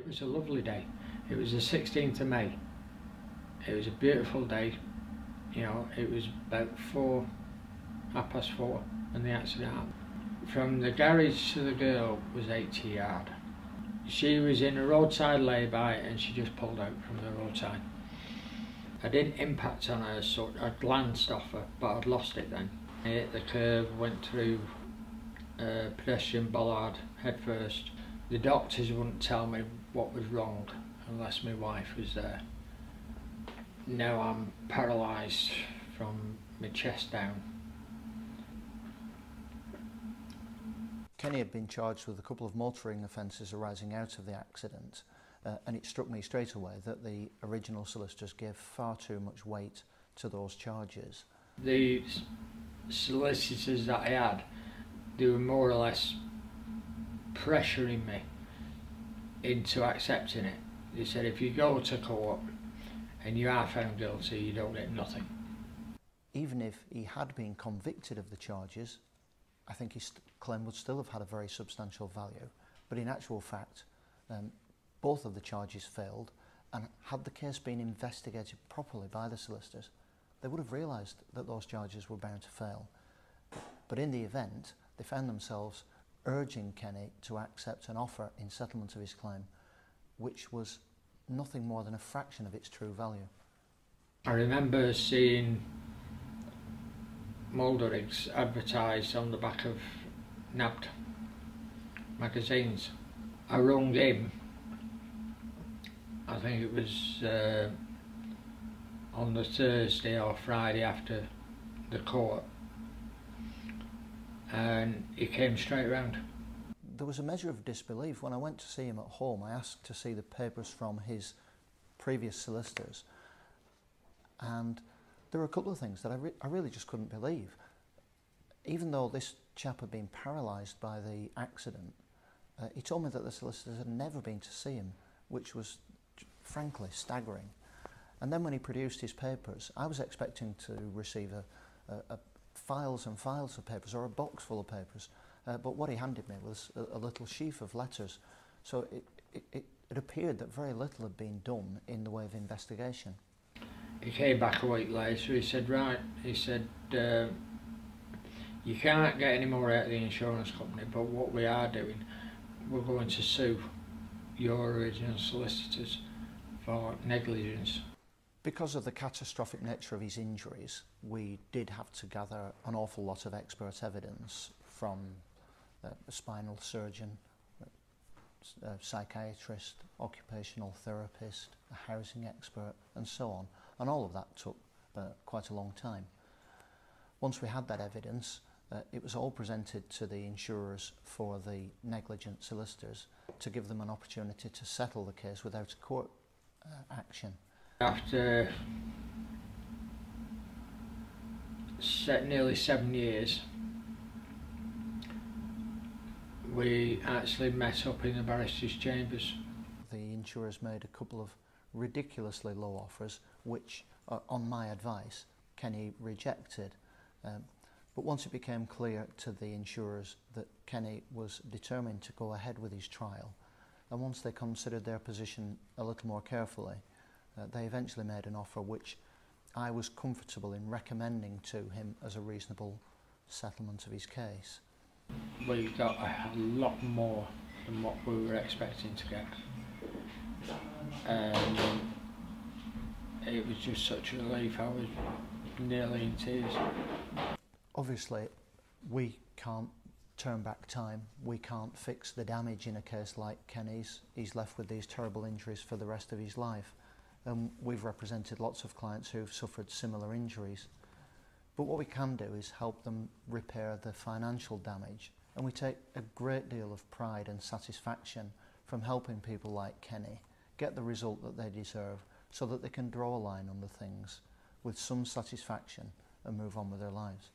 It was a lovely day. It was the 16th of May. It was a beautiful day. You know, it was about 4:30 when the accident happened. From the garage to the girl was 80 yards. She was in a roadside lay-by and she just pulled out from the roadside. I didn't impact on her, so I glanced off her, but I'd lost it then. I hit the curve, went through a pedestrian bollard head first. The doctors wouldn't tell me what was wrong unless my wife was there. Now I'm paralysed from my chest down. Kenny had been charged with a couple of motoring offences arising out of the accident, and it struck me straight away that the original solicitors gave far too much weight to those charges. The solicitors that I had, they were more or less pressuring me into accepting it. They said if you go to court and you are found guilty, you don't get nothing. Even if he had been convicted of the charges, I think his claim would still have had a very substantial value. But in actual fact, both of the charges failed, and had the case been investigated properly by the solicitors, they would have realised that those charges were bound to fail. But in the event, they found themselves urging Kenny to accept an offer in settlement of his claim, which was nothing more than a fraction of its true value. I remember seeing Mulderrigs advertised on the back of nabbed magazines. I rung him, I think it was on the Thursday or Friday after the court, and he came straight round. There was a measure of disbelief. When I went to see him at home, I asked to see the papers from his previous solicitors, and there were a couple of things that I really just couldn't believe. Even though this chap had been paralysed by the accident, he told me that the solicitors had never been to see him, which was frankly staggering. And then when he produced his papers, I was expecting to receive files and files of papers, or a box full of papers, but what he handed me was a little sheaf of letters. So it appeared that very little had been done in the way of investigation. He came back a week later. He said, right, he said, you can't get any more out of the insurance company, but what we are doing, we're going to sue your original solicitors for negligence. Because of the catastrophic nature of his injuries, we did have to gather an awful lot of expert evidence from a spinal surgeon, a psychiatrist, occupational therapist, a housing expert, and so on. And all of that took quite a long time. Once we had that evidence, it was all presented to the insurers for the negligent solicitors to give them an opportunity to settle the case without a court action. After nearly 7 years, we actually met up in the barristers' chambers. The insurers made a couple of ridiculously low offers, which, on my advice, Kenny rejected. But once it became clear to the insurers that Kenny was determined to go ahead with his trial, and once they considered their position a little more carefully, they eventually made an offer which I was comfortable in recommending to him as a reasonable settlement of his case. We got a lot more than what we were expecting to get. It was just such a relief. I was nearly in tears. Obviously, we can't turn back time. We can't fix the damage in a case like Kenny's. He's left with these terrible injuries for the rest of his life. We've represented lots of clients who've suffered similar injuries. But what we can do is help them repair the financial damage. And we take a great deal of pride and satisfaction from helping people like Kenny get the result that they deserve, so that they can draw a line under things with some satisfaction and move on with their lives.